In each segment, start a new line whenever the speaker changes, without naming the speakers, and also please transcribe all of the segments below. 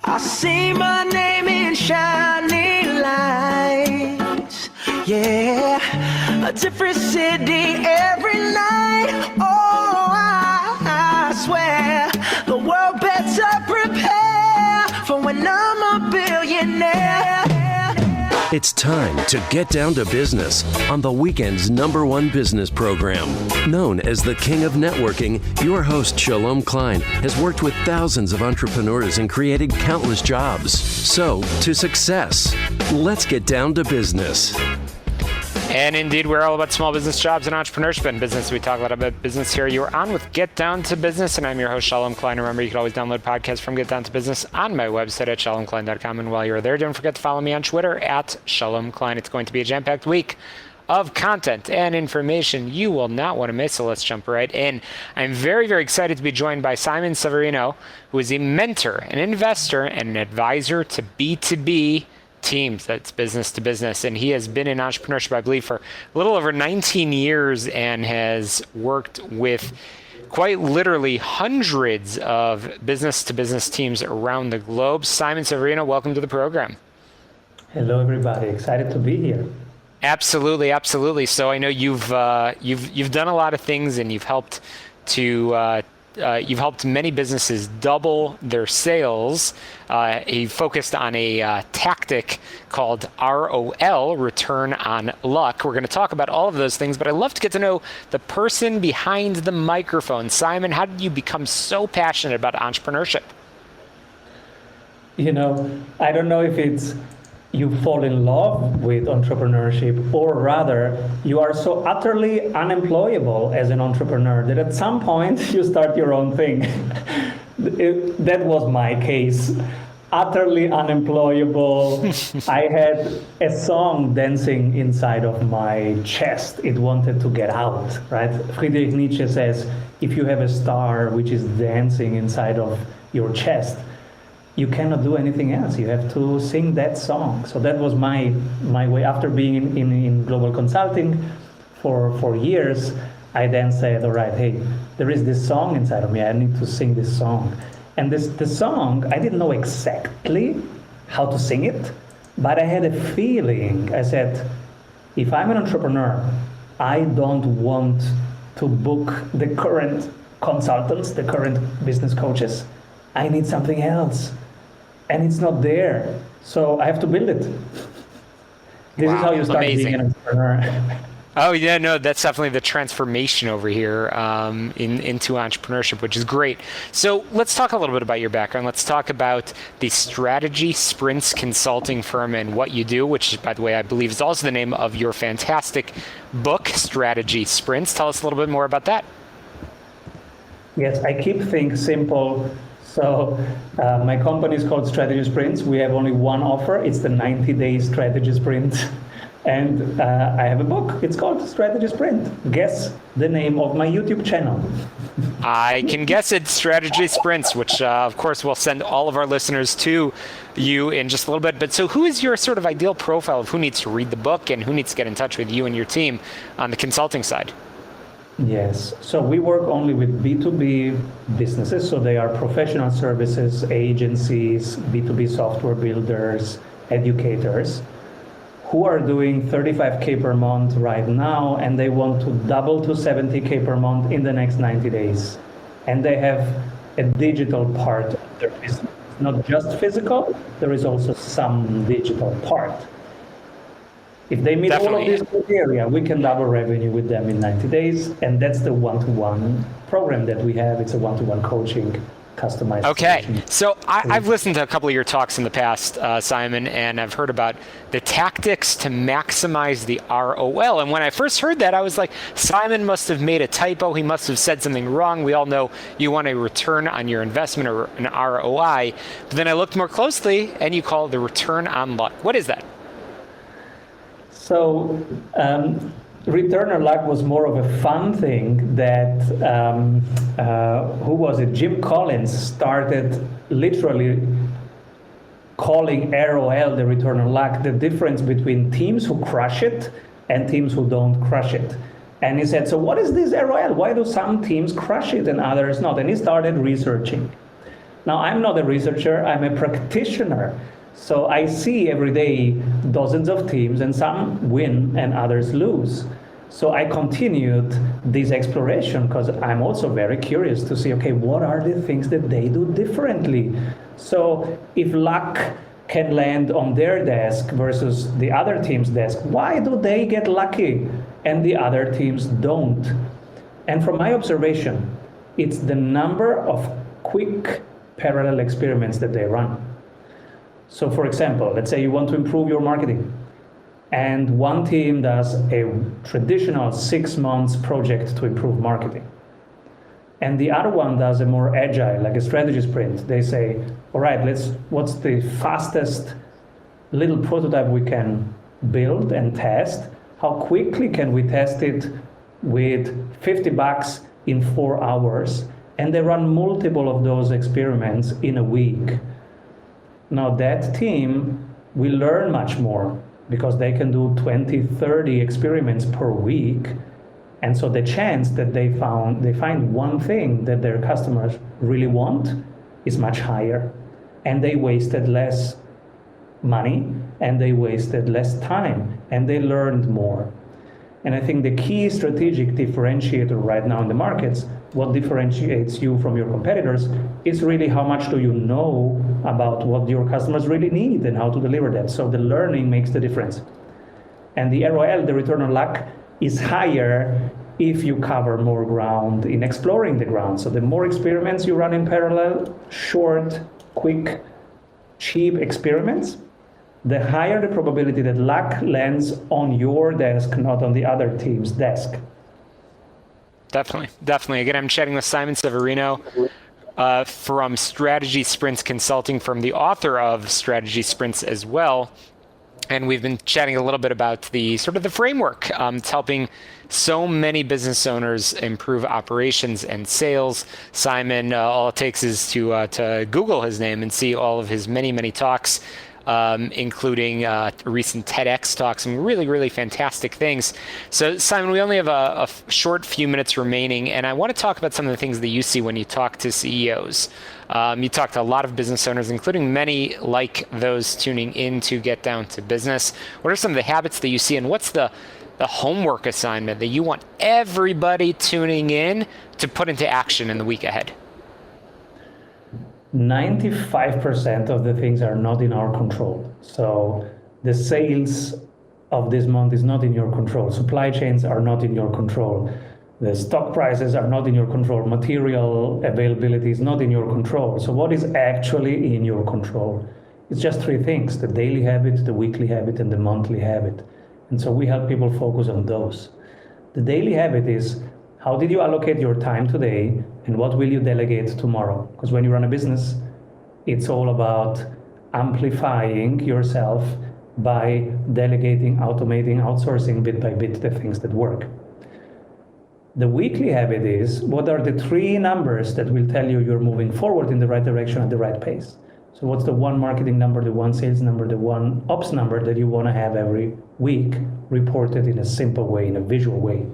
I see my name in shining lights. Yeah, a different city every night. Oh, I swear the world better prepare for when I'm a billionaire.
It's time to get down to business on the weekend's #1 business program. Known as the King of Networking, your host, Shalom Klein, has worked with thousands of entrepreneurs and created countless jobs. So, to success, let's get down to business.
And indeed, we're all about small business, jobs, and entrepreneurship and business. We talk a lot about business here. You're on with Get Down to Business, and I'm your host, Shalom Klein. Remember, you can always download podcasts from Get Down to Business on my website at shalomklein.com. And while you're there, don't forget to follow me on Twitter at Shalom Klein. It's going to be a jam-packed week of content and information you will not want to miss, so let's jump right in. I'm very, very excited to be joined by Simon Severino, who is a mentor, an investor, and an advisor to B2B teams. That's business to business. And he has been in entrepreneurship, I believe, for a little over 19 years and has worked with quite literally hundreds of business to business teams around the globe. Simon Severino, welcome to the program.
Hello, everybody. Excited to be here.
Absolutely, absolutely. So I know you've done a lot of things, and you've helped many businesses double their sales. He focused on a tactic called ROL, Return on Luck. We're going to talk about all of those things, but I'd love to get to know the person behind the microphone. Simon, how did you become so passionate about entrepreneurship?
You know, I don't know if it's you fall in love with entrepreneurship, or rather, you are so utterly unemployable as an entrepreneur that at some point you start your own thing. That was my case. Utterly unemployable. I had a song dancing inside of my chest. It wanted to get out, right? Friedrich Nietzsche says, if you have a star which is dancing inside of your chest, you cannot do anything else. You have to sing that song. So that was my way. After being in global consulting for years, I then said, all right, hey, there is this song inside of me. I need to sing this song. And the song, I didn't know exactly how to sing it, but I had a feeling. I said, if I'm an entrepreneur, I don't want to book the current consultants, the current business coaches. I need something else. And it's not there. So I have to build it. This is how you start being an entrepreneur.
Oh, yeah, no, that's definitely the transformation over here into entrepreneurship, which is great. So let's talk a little bit about your background. Let's talk about the Strategy Sprints consulting firm and what you do, which, by the way, I believe is also the name of your fantastic book, Strategy Sprints. Tell us a little bit more about that.
Yes, I keep things simple. So my company is called Strategy Sprints. We have only one offer. It's the 90-day Strategy Sprint. And I have a book. It's called Strategy Sprint. Guess the name of my YouTube channel.
I can guess it, Strategy Sprints, which of course we'll send all of our listeners to you in just a little bit. But so who is your sort of ideal profile of who needs to read the book and who needs to get in touch with you and your team on the consulting side?
Yes. So we work only with B2B businesses. So they are professional services, agencies, B2B software builders, educators, who are doing 35K per month right now, and they want to double to 70K per month in the next 90 days. And they have a digital part of their business, not just physical, there is also some digital part. If they meet all of these criteria, we can double revenue with them in 90 days, and that's the one-to-one program that we have. It's a one-to-one coaching. Customized.
Okay, so I've listened to a couple of your talks in the past, Simon, and I've heard about the tactics to maximize the ROL. And when I first heard that, I was like, Simon must have made a typo. He must have said something wrong. We all know you want a return on your investment or an ROI. But then I looked more closely, and you call it the return on luck. What is that?
So return on luck was more of a fun thing that, who was it? Jim Collins started literally calling ROL the return on luck, the difference between teams who crush it and teams who don't crush it. And he said, so what is this ROL? Why do some teams crush it and others not? And he started researching. Now, I'm not a researcher, I'm a practitioner. So I see every day dozens of teams, and some win and others lose. So I continued this exploration because I'm also very curious to see, okay, what are the things that they do differently? So if luck can land on their desk versus the other team's desk, why do they get lucky and the other teams don't? And from my observation, it's the number of quick parallel experiments that they run. So for example, let's say you want to improve your marketing, and one team does a traditional 6 months project to improve marketing. And the other one does a more agile, like a strategy sprint. They say, all right, what's the fastest little prototype we can build and test? How quickly can we test it with $50 in 4 hours? And they run multiple of those experiments in a week. Now that team will learn much more because they can do 20, 30 experiments per week. And so the chance that they find one thing that their customers really want is much higher. And they wasted less money, and they wasted less time, and they learned more. And I think the key strategic differentiator right now in the markets, what differentiates you from your competitors, is really how much do you know about what your customers really need and how to deliver that. So the learning makes the difference. And the ROL, the return on luck, is higher if you cover more ground in exploring the ground. So the more experiments you run in parallel, short, quick, cheap experiments, the higher the probability that luck lands on your desk, not on the other team's desk.
Definitely. Again, I'm chatting with Simon Severino from Strategy Sprints Consulting, from the author of Strategy Sprints as well. And we've been chatting a little bit about the sort of the framework. It's helping so many business owners improve operations and sales. Simon, all it takes is to Google his name and see all of his many talks, including recent TEDx talks, some really fantastic things. So Simon, we only have a short few minutes remaining, and I want to talk about some of the things that you see when you talk to CEOs. You talk to a lot of business owners, including many like those tuning in to Get Down to Business. What are some of the habits that you see, and what's the homework assignment that you want everybody tuning in to put into action in the week ahead?
95% of the things are not in our control. So the sales of this month is not in your control. Supply chains are not in your control. The stock prices are not in your control. Material availability is not in your control. So what is actually in your control? It's just 3 things: the daily habit, the weekly habit, and the monthly habit. And so we help people focus on those. The daily habit is, how did you allocate your time today, and what will you delegate tomorrow? Because when you run a business, it's all about amplifying yourself by delegating, automating, outsourcing bit by bit the things that work. The weekly habit is, what are the 3 numbers that will tell you you're moving forward in the right direction at the right pace? So what's the 1 marketing number, the 1 sales number, the 1 ops number that you want to have every week reported in a simple way, in a visual way?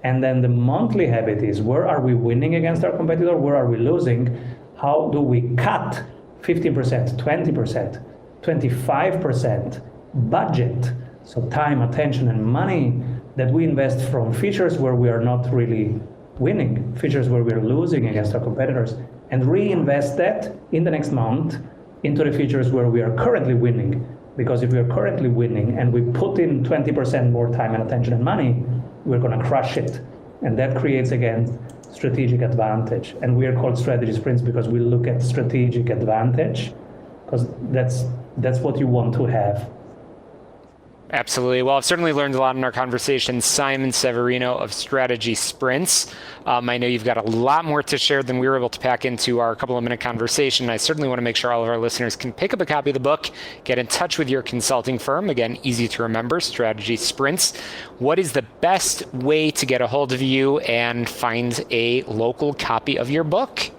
And then the monthly habit is, where are we winning against our competitor? Where are we losing? How do we cut 15%, 20%, 25% budget, so time, attention, and money that we invest from features where we are not really winning, features where we are losing against our competitors, and reinvest that in the next month into the features where we are currently winning. Because if we are currently winning and we put in 20% more time and attention and money, we're going to crush it. And that creates, again, strategic advantage. And we are called strategy sprints because we look at strategic advantage, because that's what you want to have.
Absolutely. Well, I've certainly learned a lot in our conversation. Simon Severino of Strategy Sprints. I know you've got a lot more to share than we were able to pack into our couple of minute conversation. I certainly want to make sure all of our listeners can pick up a copy of the book, get in touch with your consulting firm. Again, easy to remember, Strategy Sprints. What is the best way to get a hold of you and find a local copy of your book?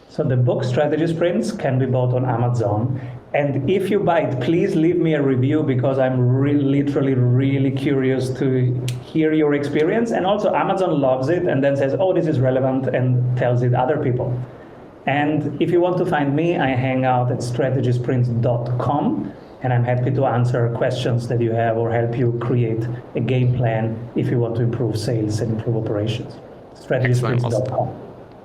So the book Strategy Sprints can be bought on Amazon. And if you buy it, please leave me a review, because I'm literally really curious to hear your experience. And also Amazon loves it and then says, oh, this is relevant, and tells it other people. And if you want to find me, I hang out at strategysprints.com, and I'm happy to answer questions that you have or help you create a game plan if you want to improve sales and improve operations. Strategysprints.com.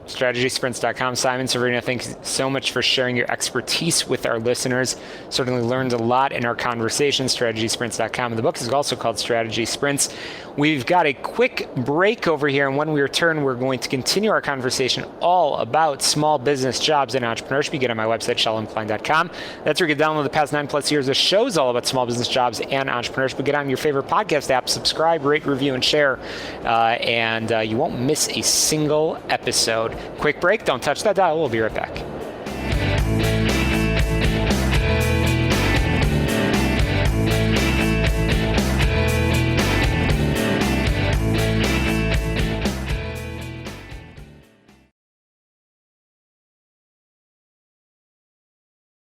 StrategySprints.com. Simon, Severino, thanks so much for sharing your expertise with our listeners. Certainly learned a lot in our conversation. StrategySprints.com. And the book is also called Strategy Sprints. We've got a quick break over here, and when we return, we're going to continue our conversation all about small business, jobs, and entrepreneurship. You get on my website, ShalomKlein.com. That's where you can download the past 9+ years of shows all about small business, jobs, and entrepreneurship. Get on your favorite podcast app, subscribe, rate, review, and share, and you won't miss a single episode. Quick break. Don't touch that dial. We'll be right back.